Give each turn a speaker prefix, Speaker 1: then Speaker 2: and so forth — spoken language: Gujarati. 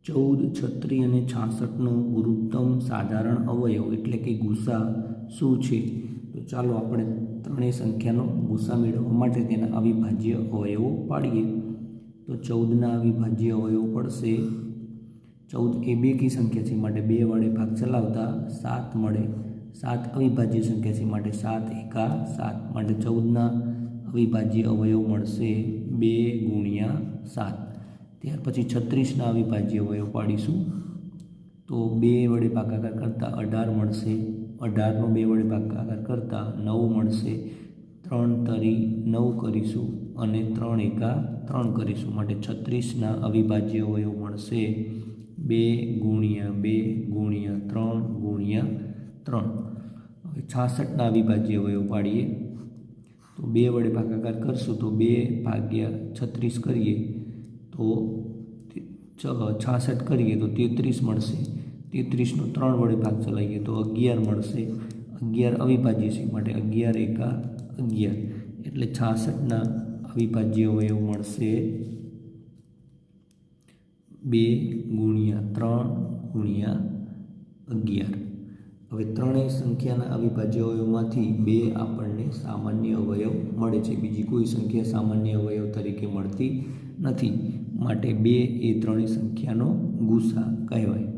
Speaker 1: 14, 36 અને 66નો ગુરુત્તમ સાધારણ અવયવ એટલે કે ગુસા શું છે? તો ચાલો આપણે ત્રણેય સંખ્યાનો ગુસા મેળવવા માટે તેના અવિભાજ્ય અવયવો પાડીએ. તો 14ના અવિભાજ્ય અવયવો પડશે. 14 એ બેકી સંખ્યા છે માટે 2 વડે ભાગ ચલાવતા 7 મળે. 7 અવિભાજ્ય સંખ્યા છે માટે 7 એકા 7 માટે 14ના અવિભાજ્ય અવયવ મળશે 2 × 7. ત્યાર પછી 36ના અવિભાજ્ય અવયવ પાડીશું. તો 2 વડે ભાગાકાર કરતાં 18 મળશે. 18નો 2 વડે ભાગાકાર કરતાં 9 મળશે. 3 તરી 9 કરીશું અને 3 એકા 3 કરીશું માટે 36ના અવિભાજ્ય અવયવ મળશે 2 × 2 × 3 × 3. હવે 66ના અવિભાજ્ય અવયવ પાડીએ. તો 2 વડે ભાગાકાર કરશું તો 2 ભાગ્યા 36 કરીએ તો 66 કરીએ તો 33 મળશે. 33નો 3 વડે ભાગ ચલાવીએ તો 11 મળશે. 11 અવિભાજ્ય છે માટે 11 એકા 11 એટલે 66ના અવિભાજ્ય અવયવ મળશે 2 × 3 × 11. હવે ત્રણેય સંખ્યાના અવિભાજ્ય અવયવમાંથી 2 આપણને સામાન્ય અવયવ મળે છે. બીજી કોઈ સંખ્યા સામાન્ય અવયવ તરીકે મળતી નથી માટે 2 એ ત્રણેય સંખ્યાનો ગુસા કહેવાય.